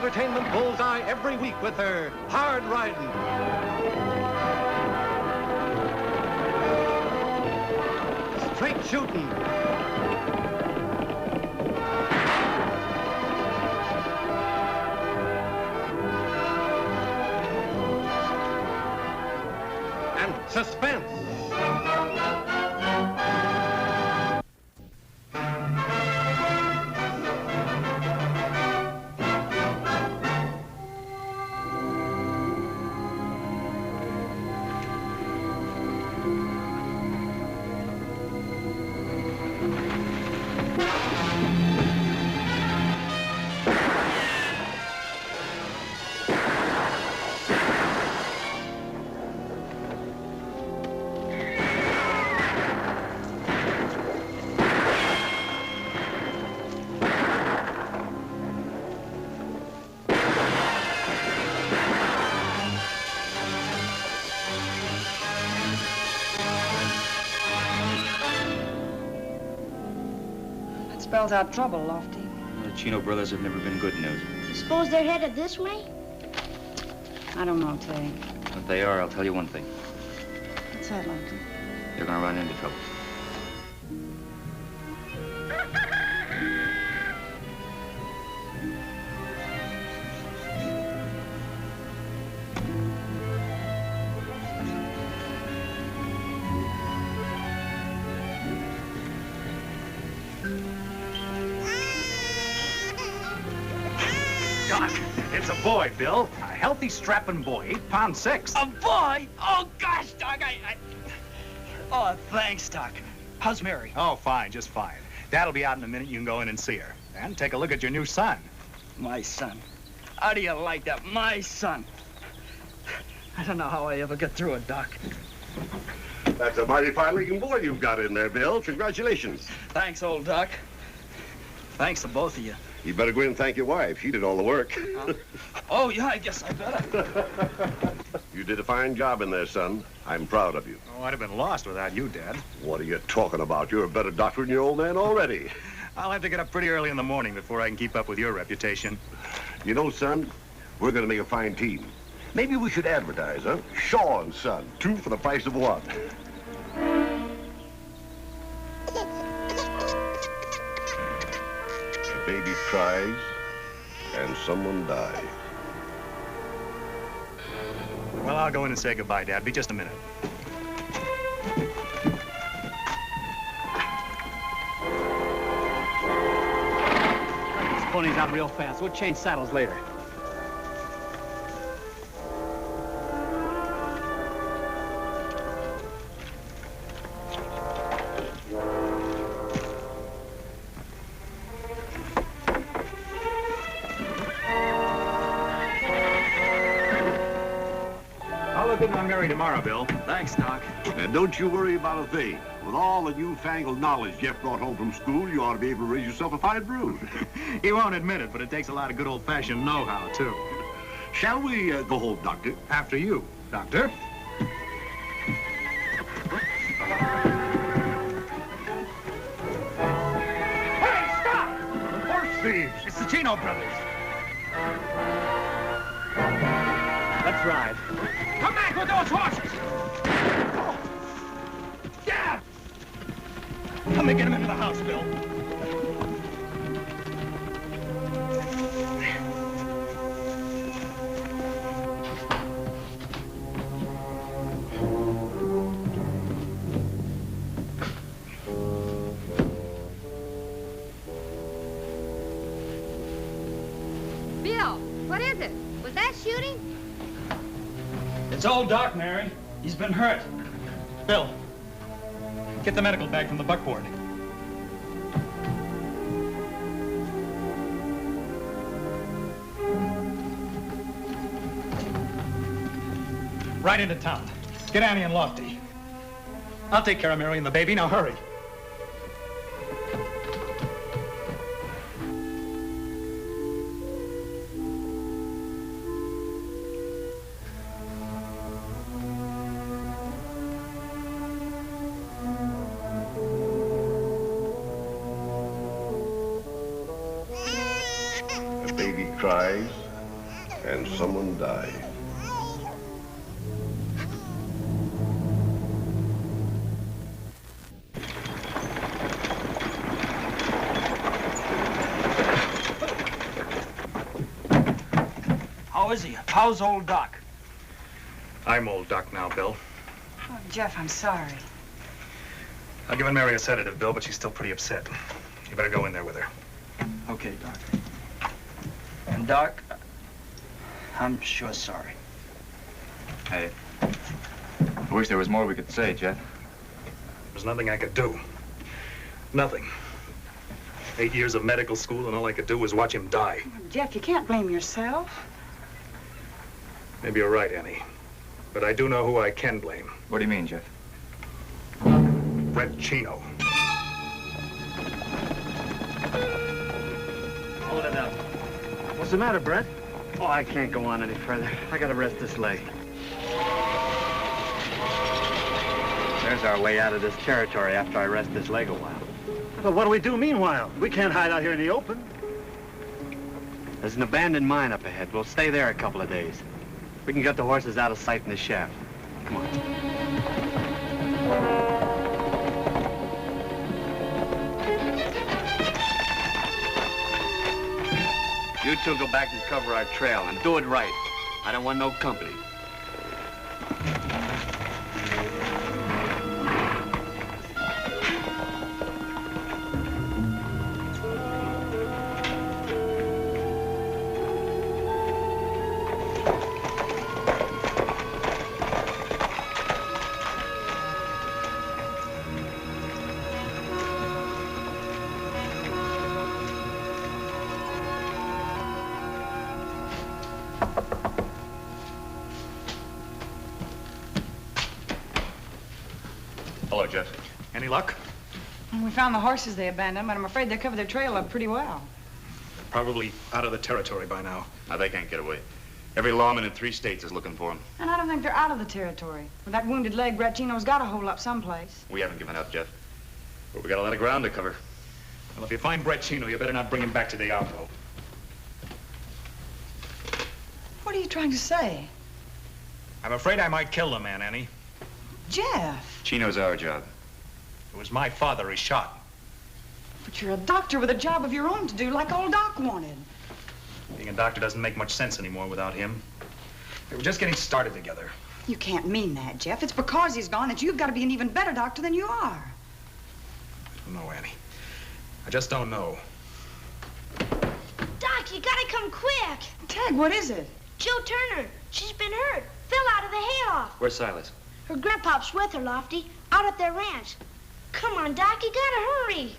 entertainment bullseye every week with her hard riding. Straight shooting. And suspense. Spells out trouble, Lofty. The Chino brothers have never been good news. Suppose they're headed this way? I don't know, Tagg. If they are, I'll tell you one thing. What's that, Lofty? You're gonna run into trouble. It's a boy, Bill. A healthy, strapping boy, 8 pounds 6. A boy? Oh, gosh, Doc, Oh, thanks, Doc. How's Mary? Oh, fine, just fine. Dad'll be out in a minute. You can go in and see her. And take a look at your new son. My son. How do you like that? My son. I don't know how I ever get through it, Doc. That's a mighty fine-looking boy you've got in there, Bill. Congratulations. Thanks, old Doc. Thanks to both of you. You better go in and thank your wife. She did all the work. Oh, yeah, I guess I better. You did a fine job in there, son. I'm proud of you. Oh, I'd have been lost without you, Dad. What are you talking about? You're a better doctor than your old man already. I'll have to get up pretty early in the morning before I can keep up with your reputation. You know, son, we're going to make a fine team. Maybe we should advertise, huh? Shaw and Son, 2 for the price of 1. A baby cries, and someone dies. Well, I'll go in and say goodbye, Dad. Be just a minute. This pony's out real fast. We'll change saddles later. On Mary tomorrow, Bill. Thanks, Doc. And don't you worry about a thing. With all the newfangled knowledge Jeff brought home from school, you ought to be able to raise yourself a fine brood. He won't admit it, but it takes a lot of good old-fashioned know-how, too. Shall we go home, Doctor? After you, Doctor. Hey, stop! The horse thieves! It's the Chino brothers. Let's ride. Come back with those horses! Oh. Yeah! Let me get him into the house, Bill. Bill, what is it? Was that shooting? It's old Doc, Mary. He's been hurt. Bill, get the medical bag from the buckboard. Right into town. Get Annie and Lofty. I'll take care of Mary and the baby. Now hurry. A baby cries, watching someone die. How is he? How's old Doc? I'm old Doc now, Bill. Oh, Jeff, I'm sorry. I've given Mary a sedative, Bill, but she's still pretty upset. You better go in there with her. Okay, Doc. And Doc, I'm sure sorry. Hey, I wish there was more we could say, Jeff. There's nothing I could do. Nothing. 8 years of medical school, and all I could do was watch him die. Jeff, you can't blame yourself. Maybe you're right, Annie. But I do know who I can blame. What do you mean, Jeff? Grjngo. Hold it up. What's the matter, Brett? Oh, I can't go on any further. I gotta rest this leg. There's our way out of this territory after I rest this leg a while. But what do we do meanwhile? We can't hide out here in the open. There's an abandoned mine up ahead. We'll stay there a couple of days. We can get the horses out of sight in the shaft. Come on. You two go back and cover our trail, and do it right. I don't want no company. Hello, Jeff. Any luck? We found the horses they abandoned, but I'm afraid they covered their trail up pretty well. Probably out of the territory by now. Now, they can't get away. Every lawman in 3 states is looking for them. And I don't think they're out of the territory. With that wounded leg, Grjngo's got to hole up someplace. We haven't given up, Jeff. But we got a lot of ground to cover. Well, if you find Grjngo, you better not bring him back to Diablo. What are you trying to say? I'm afraid I might kill the man, Annie. Jeff! Chino's our job. It was my father he shot. But you're a doctor with a job of your own to do, like old Doc wanted. Being a doctor doesn't make much sense anymore without him. They were just getting started together. You can't mean that, Jeff. It's because he's gone that you've got to be an even better doctor than you are. I don't know, Annie. I just don't know. Doc, you gotta come quick. Tagg, what is it? Jill Turner, she's been hurt. Fell out of the hayloft. Where's Silas? Her grandpop's with her, Lofty, out at their ranch. Come on, Doc, you gotta hurry.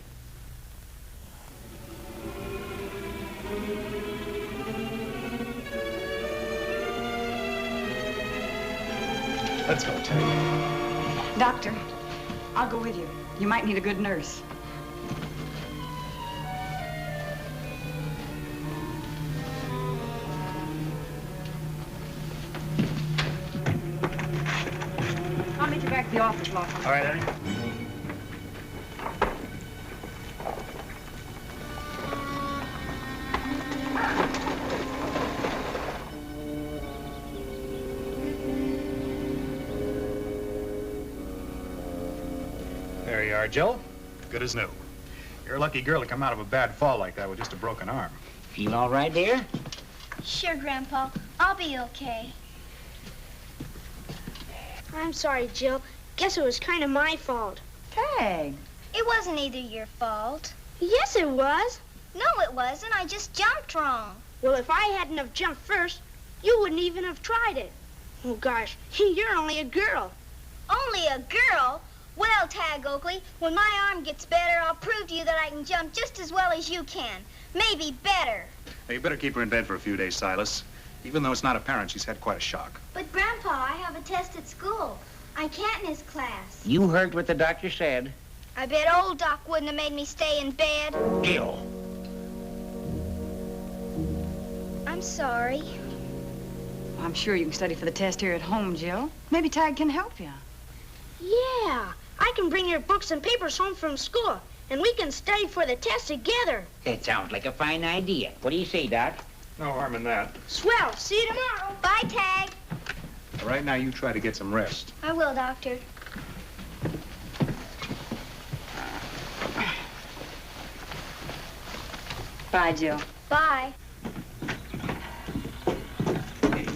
Let's go, Tagg. Doctor, I'll go with you. You might need a good nurse. I'll meet you back at the office, Lofty. All right, Annie. There you are, Jill. Good as new. You're a lucky girl to come out of a bad fall like that with just a broken arm. Feel all right, dear? Sure, Grandpa. I'll be okay. I'm sorry, Jill. Guess it was kind of my fault. Tagg. It wasn't either your fault. Yes, it was. No, it wasn't. I just jumped wrong. Well, if I hadn't have jumped first, you wouldn't even have tried it. Oh, gosh, you're only a girl. Only a girl? Well, Tagg Oakley, when my arm gets better, I'll prove to you that I can jump just as well as you can. Maybe better. Hey, you better keep her in bed for a few days, Silas. Even though it's not apparent, she's had quite a shock. But, Grandpa, I have a test at school. I can't in his class. You heard what the doctor said. I bet old Doc wouldn't have made me stay in bed. Gail. I'm sorry. I'm sure you can study for the test here at home, Jill. Maybe Tagg can help you. Yeah, I can bring your books and papers home from school, and we can study for the test together. That sounds like a fine idea. What do you say, Doc? No harm in that. Swell. See you tomorrow. Bye, Tagg. Right now, you try to get some rest. I will, Doctor. Bye, Jill. Bye.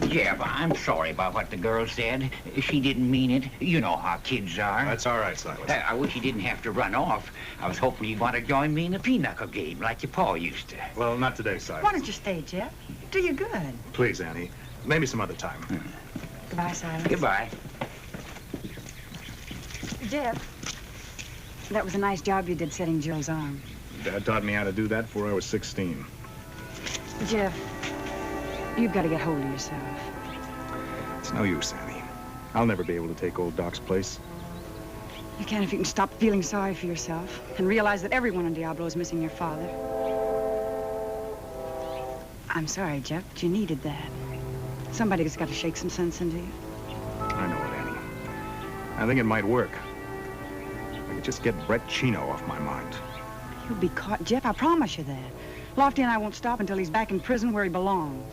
Jeff, I'm sorry about what the girl said. She didn't mean it. You know how kids are. That's all right, Silas. I wish you didn't have to run off. I was hoping you'd want to join me in a pinochle game like your pa used to. Well, not today, Silas. Why don't you stay, Jeff? Do you good. Please, Annie. Maybe some other time. Goodbye, Silas. Goodbye. Jeff, that was a nice job you did setting Jill's arm. Dad taught me how to do that before I was 16. Jeff, you've got to get hold of yourself. It's no use, Annie. I'll never be able to take old Doc's place. You can if you can stop feeling sorry for yourself and realize that everyone in Diablo is missing your father. I'm sorry, Jeff, but you needed that. Somebody's got to shake some sense into you. I know it, Annie. I think it might work. I could just get Grjngo off my mind. He'll be caught, Jeff, I promise you that. Lofty and I won't stop until he's back in prison where he belongs.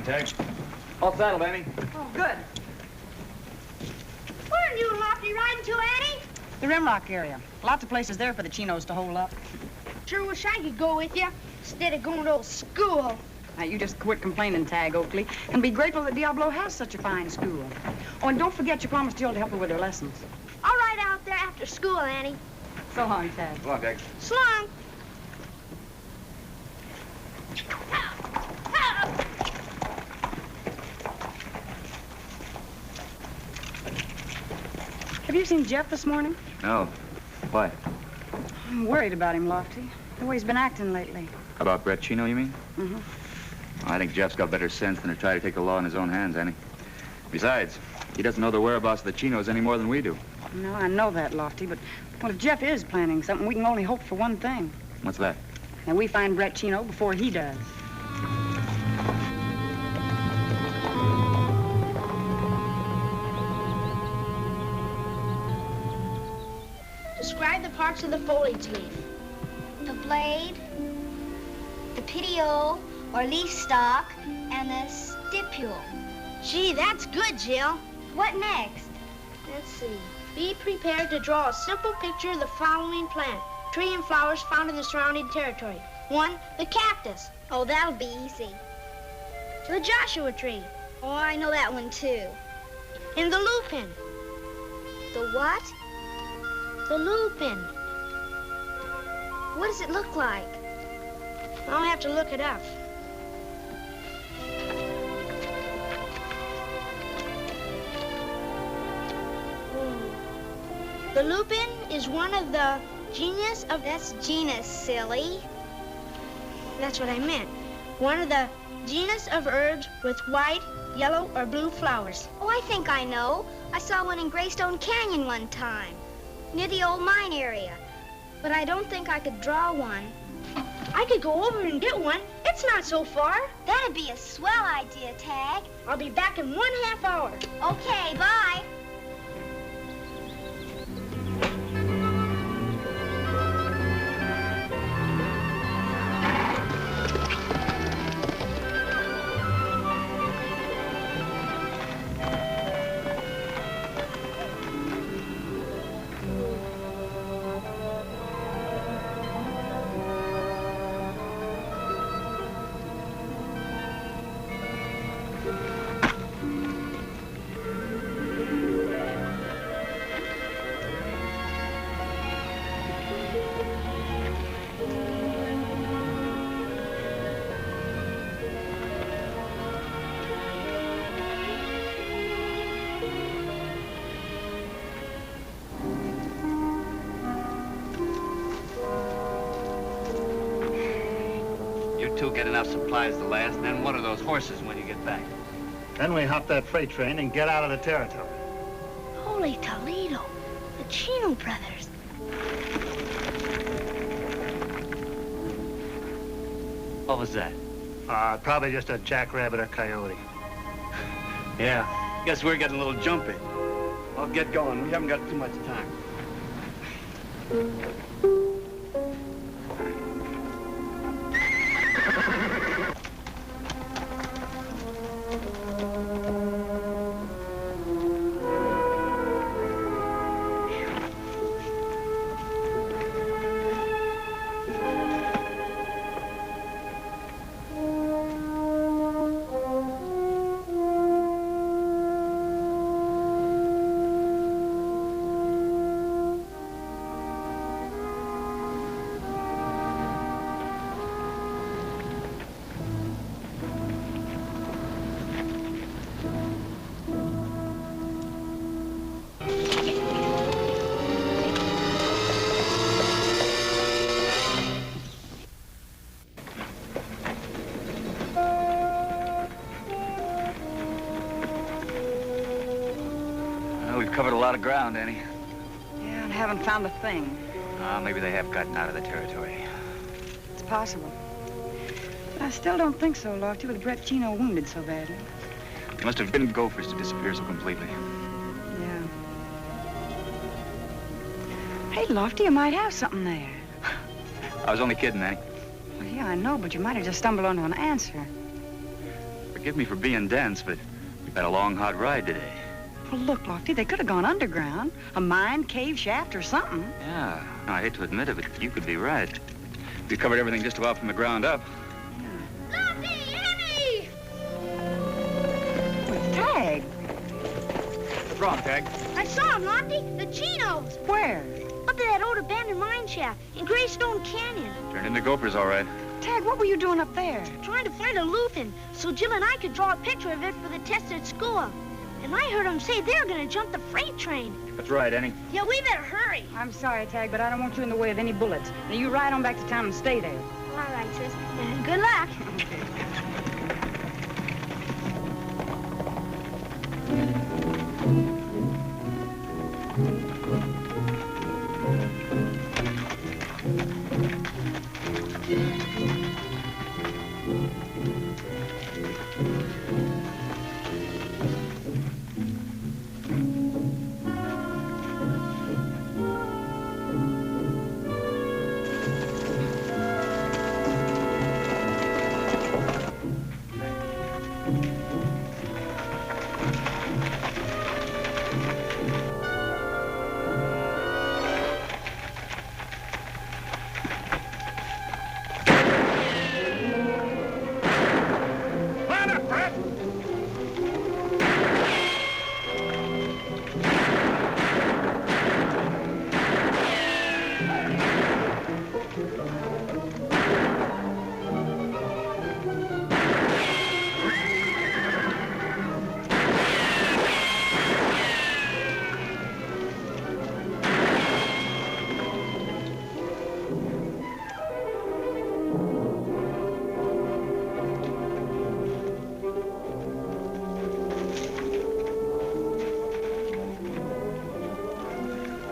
Tagg. All settled, Annie. Oh, good. Where are you and Lofty riding to, Annie? The Rimrock area. Lots of places there for the chinos to hold up. Sure wish I could go with you instead of going to old school. Now, you just quit complaining, Tagg Oakley, and be grateful that Diablo has such a fine school. Oh, and don't forget you promised Jill to help her with her lessons. I'll ride out there after school, Annie. So long, Tagg. Come on, Tagg. So long. Have you seen Jeff this morning? No. Why? I'm worried about him, Lofty. The way he's been acting lately. About Grjngo, you mean? Mm-hmm. I think Jeff's got better sense than to try to take the law in his own hands, Annie. Besides, he doesn't know the whereabouts of the chinos any more than we do. No, I know that, Lofty, but well, if Jeff is planning something, we can only hope for one thing. What's that? And we find Grjngo before he does. Describe the parts of the foliage leaf. The blade, the petiole, or leaf stalk, and the stipule. Gee, that's good, Jill. What next? Let's see. Be prepared to draw a simple picture of the following plant, tree and flowers found in the surrounding territory. 1, the cactus. Oh, that'll be easy. The Joshua tree. Oh, I know that one, too. And the lupin. The what? The lupin. What does it look like? I'll have to look it up. The lupin is one of the genus of... That's genus, silly. That's what I meant. One of the genus of herbs with white, yellow, or blue flowers. Oh, I think I know. I saw one in Greystone Canyon one time, near the old mine area. But I don't think I could draw one. I could go over and get one. It's not so far. That'd be a swell idea, Tagg. I'll be back in 1/2 hour. Okay, bye. Get enough supplies to last, and then one of those horses when you get back. Then we hop that freight train and get out of the territory. Holy Toledo, the Chino brothers. What was that? Probably just a jackrabbit or coyote. Yeah, guess we're getting a little jumpy. I'll get going. We haven't got too much time. Covered a lot of ground, Annie. Yeah, and haven't found a thing. Maybe they have gotten out of the territory. It's possible. But I still don't think so, Lofty, with Brett Chino wounded so badly. They must have been gophers to disappear so completely. Yeah. Hey, Lofty, you might have something there. I was only kidding, Annie. Well, yeah, I know, but you might have just stumbled onto an answer. Forgive me for being dense, but we've had a long, hot ride today. Well, look, Lofty, they could have gone underground. A mine, cave, shaft, or something. Yeah. No, I hate to admit it, but you could be right. We covered everything just about from the ground up. Lofty, Annie! Well, Tagg. What's wrong, Tagg? I saw him, Lofty. The Chinos. Where? Up at that old abandoned mine shaft in Greystone Canyon. Turned into gophers, all right. Tagg, what were you doing up there? Trying to find a Luthen so Jill and I could draw a picture of it for the test at school. And I heard them say they're gonna jump the freight train. That's right, Annie. Yeah, we better hurry. I'm sorry, Tagg, but I don't want you in the way of any bullets. Now, you ride on back to town and stay there. All right, sis. Good luck.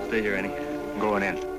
Stay here, Annie. I'm going in.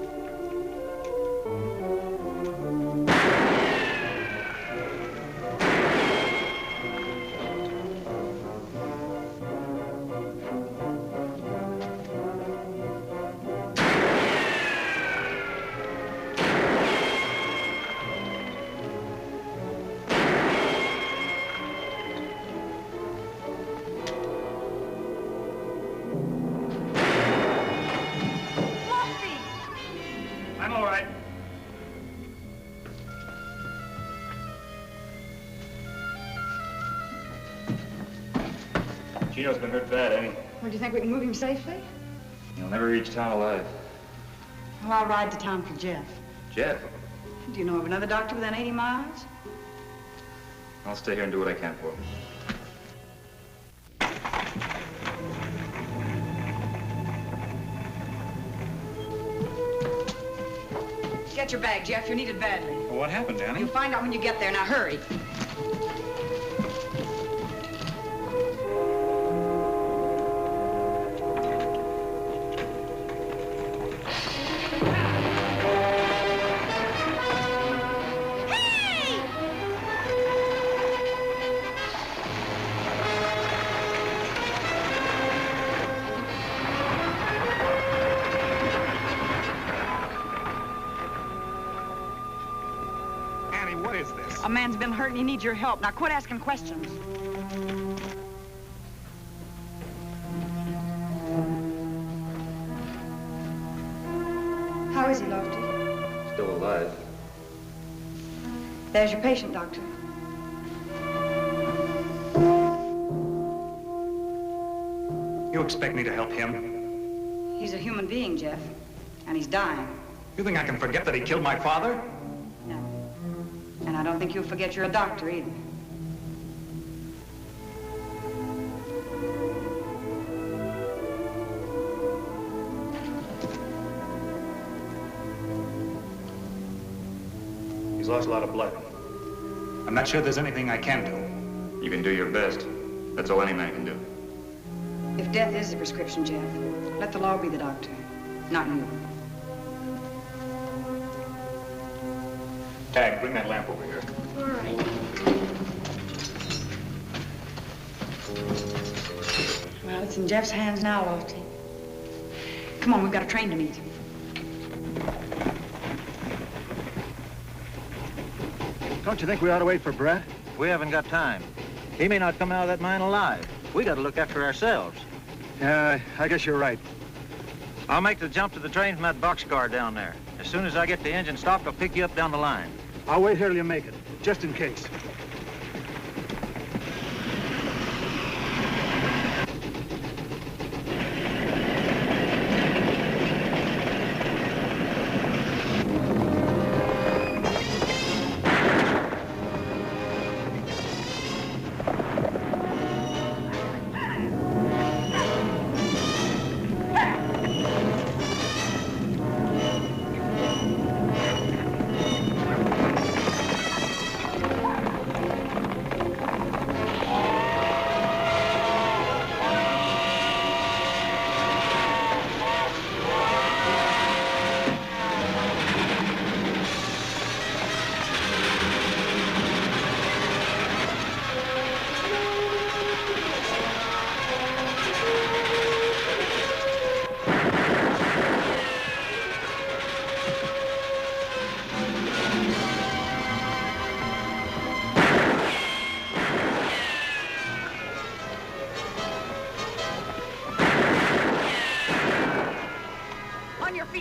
Chino's been hurt bad, Annie. Well, do you think we can move him safely? He'll never reach town alive. Well, I'll ride to town for Jeff. Jeff? Do you know of another doctor within 80 miles? I'll stay here and do what I can for him. Get your bag, Jeff. You're needed badly. Well, what happened, Annie? You'll find out when you get there. Now, hurry. man's been hurt and he needs your help. Now quit asking questions. How is he, Lofty? Still alive. There's your patient, Doctor. You expect me to help him? He's a human being, Jeff, and he's dying. You think I can forget that he killed my father? No. And I don't think you'll forget you're a doctor either. He's lost a lot of blood. I'm not sure there's anything I can do. You can do your best. That's all any man can do. If death is the prescription, Jeff, let the law be the doctor, not you. Tagg, bring that lamp over here. All right. Well, it's in Jeff's hands now, Lofty. Come on, we've got a train to meet. Don't you think we ought to wait for Brett? We haven't got time. He may not come out of that mine alive. We got to look after ourselves. Yeah, I guess you're right. I'll make the jump to the train from that boxcar down there. As soon as I get the engine stopped, I'll pick you up down the line. I'll wait here till you make it, just in case.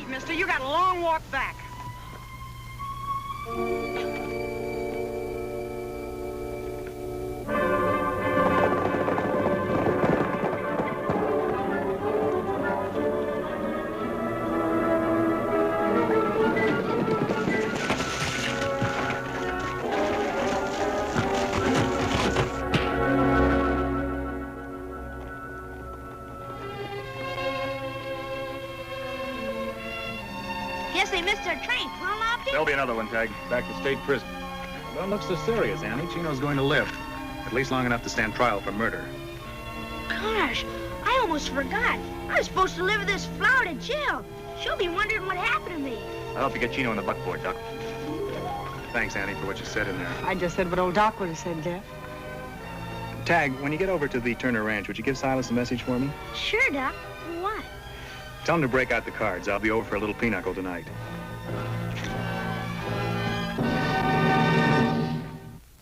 Mister, you got a long walk back. There'll be another one, Tagg. Back to state prison. Don't look so serious, Annie. Chino's going to live. At least long enough to stand trial for murder. Gosh, I almost forgot. I was supposed to live with this flout in jail. She'll be wondering what happened to me. I'll help you get Chino in the buckboard, Doc. Thanks, Annie, for what you said in there. I just said what old Doc would have said, Jeff. Tagg, when you get over to the Turner Ranch, would you give Silas a message for me? Sure, Doc. What? Tell him to break out the cards. I'll be over for a little pinochle tonight.